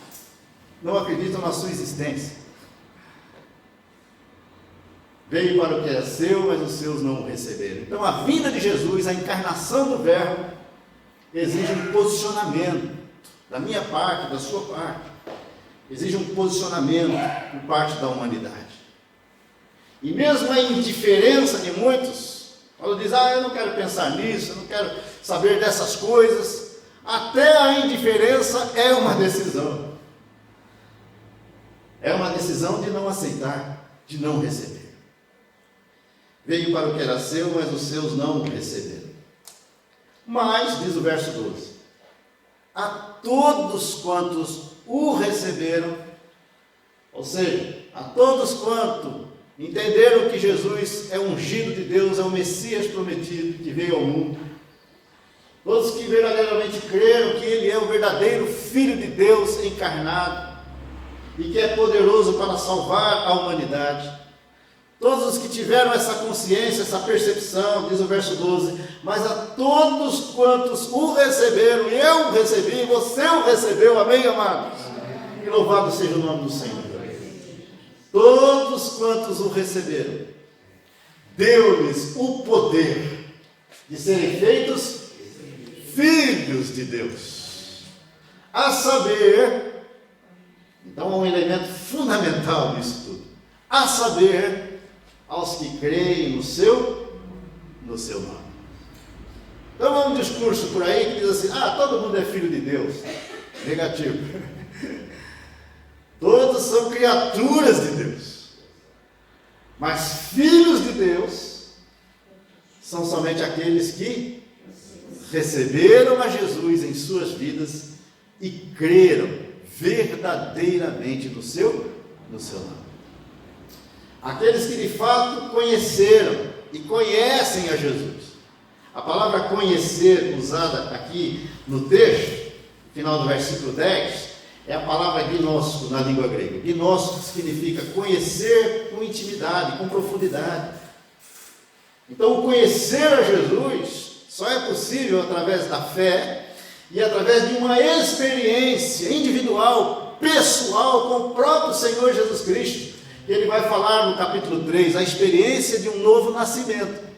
não acreditam na sua existência. Veio para o que era seu, mas os seus não o receberam. Então a vinda de Jesus, a encarnação do Verbo, exige um posicionamento da minha parte, da sua parte. Exige um posicionamento por parte da humanidade. E mesmo a indiferença de muitos, quando diz, eu não quero pensar nisso, eu não quero saber dessas coisas, até a indiferença é uma decisão. É uma decisão de não aceitar, de não receber. Veio para o que era seu, mas os seus não o receberam. Mas, diz o verso 12, a todos quantos o receberam, ou seja, a todos quanto entenderam que Jesus é ungido de Deus, é o Messias prometido que veio ao mundo, todos que verdadeiramente creram que Ele é o verdadeiro Filho de Deus encarnado e que é poderoso para salvar a humanidade, todos os que tiveram essa consciência, essa percepção, diz o verso 12, mas a todos quantos o receberam, e eu o recebi, você o recebeu, amém, amados? E louvado seja o nome do Senhor. Todos quantos o receberam, deu-lhes o poder de serem feitos filhos de Deus. A saber, então há um elemento fundamental nisso tudo, a saber, aos que creem no seu nome. Então há um discurso por aí que diz assim, todo mundo é filho de Deus. Negativo. Todos são criaturas de Deus. Mas filhos de Deus são somente aqueles que receberam a Jesus em suas vidas e creram verdadeiramente no seu nome. Aqueles que de fato conheceram e conhecem a Jesus. A palavra conhecer, usada aqui no texto, final do versículo 10, é a palavra gnóstico na língua grega. Gnóstico significa conhecer com intimidade, com profundidade. Então, o conhecer a Jesus só é possível através da fé e através de uma experiência individual, pessoal, com o próprio Senhor Jesus Cristo. Que ele vai falar no capítulo 3, a experiência de um novo nascimento.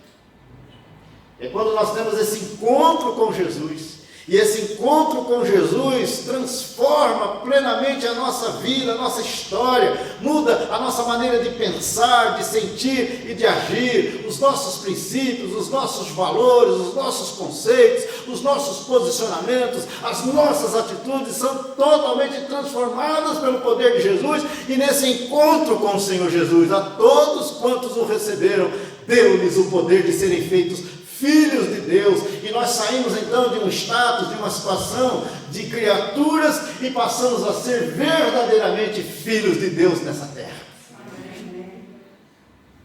É quando nós temos esse encontro com Jesus. E esse encontro com Jesus transforma plenamente a nossa vida, a nossa história, muda a nossa maneira de pensar, de sentir e de agir, os nossos princípios, os nossos valores, os nossos conceitos, os nossos posicionamentos, as nossas atitudes são totalmente transformadas pelo poder de Jesus. E nesse encontro com o Senhor Jesus, a todos quantos o receberam, deu-lhes o poder de serem feitos filhos de Deus, e nós saímos então de um status, de uma situação de criaturas e passamos a ser verdadeiramente filhos de Deus nessa terra. Amém.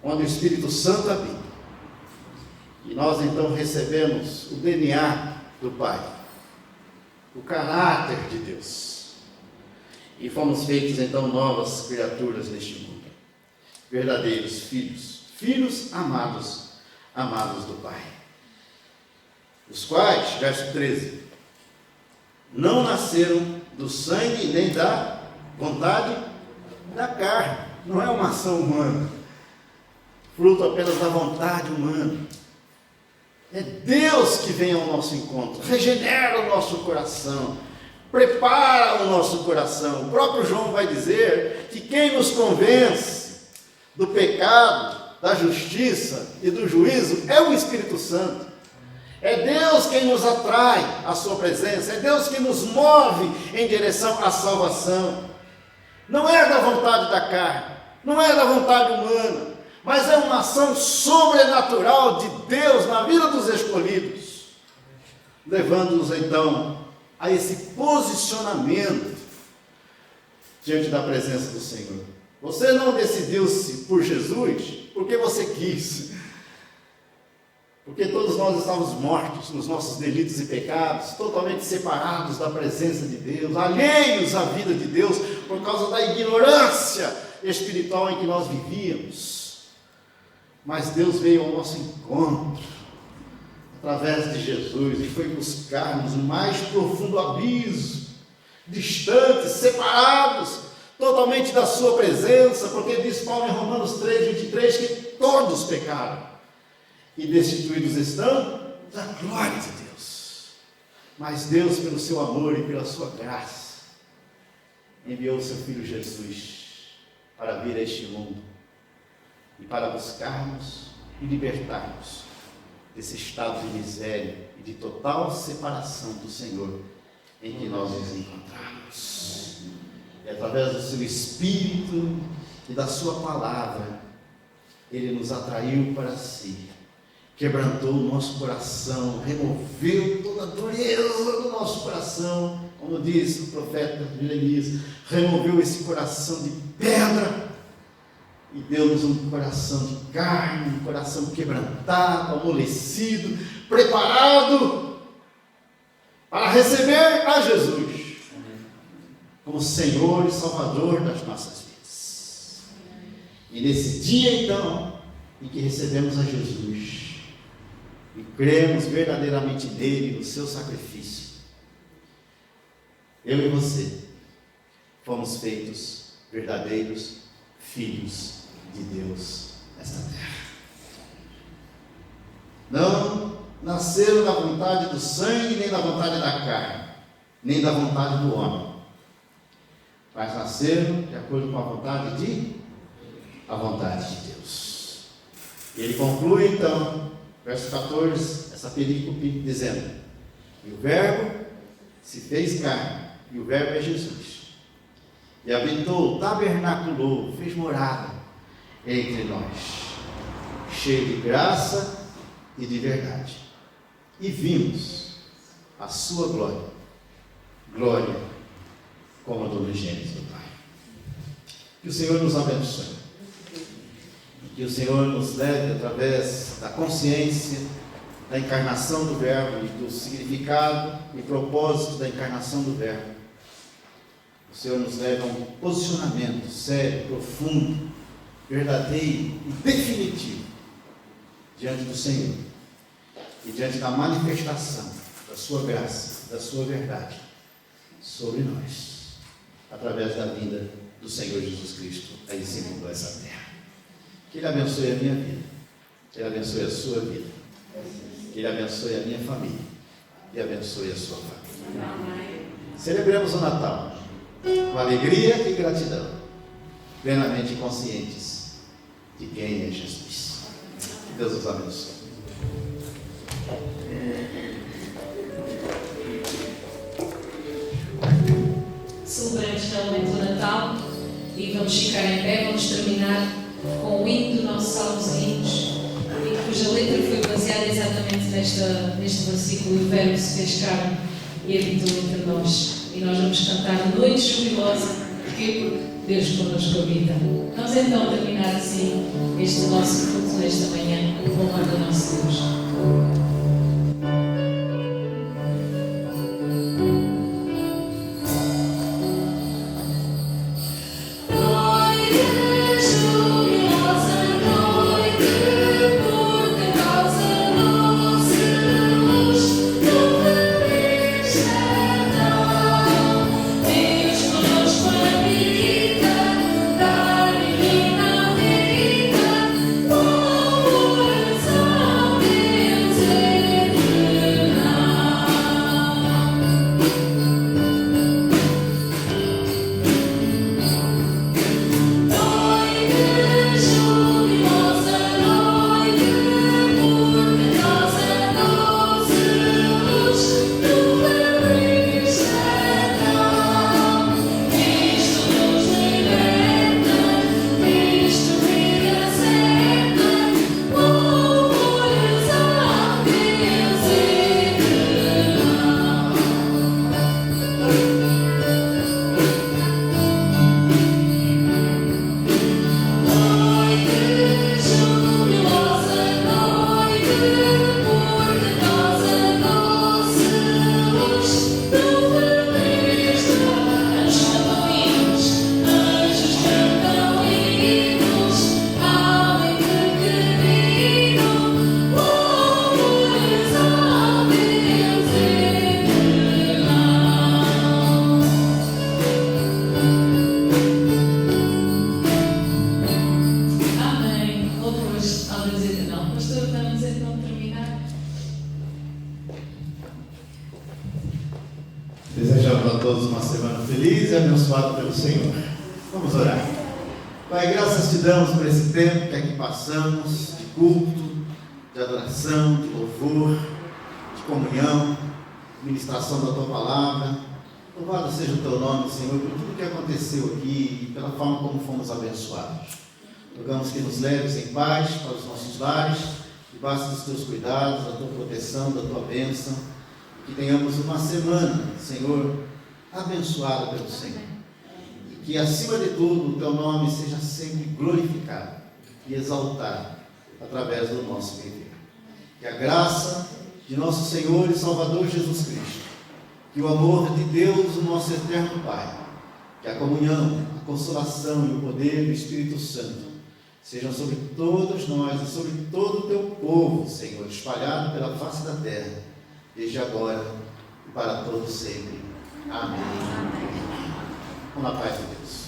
Onde o Espírito Santo habita. E nós então recebemos o DNA do Pai, o caráter de Deus, e fomos feitos então novas criaturas neste mundo, verdadeiros filhos, filhos amados, amados do Pai. Os quais, verso 13, não nasceram do sangue nem da vontade da carne. Não é uma ação humana, fruto apenas da vontade humana. É Deus que vem ao nosso encontro, regenera o nosso coração, prepara o nosso coração. O próprio João vai dizer que quem nos convence do pecado, da justiça e do juízo é o Espírito Santo. É Deus quem nos atrai à sua presença, é Deus quem nos move em direção à salvação. Não é da vontade da carne, não é da vontade humana, mas é uma ação sobrenatural de Deus na vida dos escolhidos, levando-nos então a esse posicionamento diante da presença do Senhor. Você não decidiu-se por Jesus porque você quis, porque todos nós estávamos mortos nos nossos delitos e pecados, totalmente separados da presença de Deus, alheios à vida de Deus, por causa da ignorância espiritual em que nós vivíamos. Mas Deus veio ao nosso encontro, através de Jesus, e foi buscar-nos no mais profundo abismo, distantes, separados, totalmente da sua presença, porque diz Paulo em Romanos 3:23, que todos pecaram e destituídos estão da glória de Deus. Mas Deus, pelo seu amor e pela sua graça, enviou o seu Filho Jesus para vir a este mundo e para buscarmos e libertarmos desse estado de miséria e de total separação do Senhor em que nós nos encontramos. E através do seu Espírito e da sua palavra, Ele nos atraiu para si, quebrantou o nosso coração, removeu toda a dureza do nosso coração, como diz o profeta Jeremias, removeu esse coração de pedra e deu-nos um coração de carne, um coração quebrantado, amolecido, preparado para receber a Jesus como Senhor e Salvador das nossas vidas. E nesse dia então, em que recebemos a Jesus, e cremos verdadeiramente nele, no seu sacrifício, eu e você fomos feitos verdadeiros filhos de Deus nesta terra. Não nasceram da vontade do sangue, nem da vontade da carne, nem da vontade do homem, mas nasceram de acordo com a vontade de Deus. E ele conclui então, verso 14, essa perícope, dizendo: e o Verbo se fez carne, e o Verbo é Jesus, e habitou, tabernaculou, fez morada entre nós, cheio de graça e de verdade, e vimos a sua glória, glória como a do unigênito do Pai. Que o Senhor nos abençoe, que o Senhor nos leve através da consciência da encarnação do Verbo e do significado e propósito da encarnação do Verbo, o Senhor nos leve a um posicionamento sério, profundo, verdadeiro e definitivo diante do Senhor e diante da manifestação da sua graça, da sua verdade sobre nós, através da vinda do Senhor Jesus Cristo aí segundo essa terra. Que Ele abençoe a minha vida, que Ele abençoe a sua vida, que Ele abençoe a minha família e abençoe a sua família. Amém. Celebremos o Natal com alegria e gratidão, plenamente conscientes de quem é Jesus. Que Deus os abençoe. Celebramos realmente o Natal e vamos ficar em pé. Vamos terminar com o hino do nosso Salmos e Hinos, cuja letra foi baseada exatamente neste versículo: o Verbo se fez carne e habitou entre nós. E nós vamos cantar Noite Jubilosa. Porquê? Porque Deus connosco habita. Vamos então terminar assim este nosso culto nesta manhã, louvando o nosso Deus. Desejamos a todos uma semana feliz e abençoada pelo Senhor. Vamos orar. Pai, graças te damos por esse tempo que aqui passamos, de culto, de adoração, de louvor, de comunhão, ministração da tua palavra. Louvado seja o teu nome, Senhor, por tudo que aconteceu aqui e pela forma como fomos abençoados. Rogamos que nos leves em paz para os nossos lares, debaixo dos teus cuidados, da tua proteção, da tua bênção. Que tenhamos uma semana, Senhor, abençoada pelo Senhor. E que, acima de tudo, o teu nome seja sempre glorificado e exaltado através do nosso viver. Que a graça de nosso Senhor e Salvador Jesus Cristo, que o amor de Deus, o nosso eterno Pai, que a comunhão, a consolação e o poder do Espírito Santo sejam sobre todos nós e sobre todo o teu povo, Senhor, espalhado pela face da terra, desde agora e para todos sempre. Amém. Com a paz de Deus.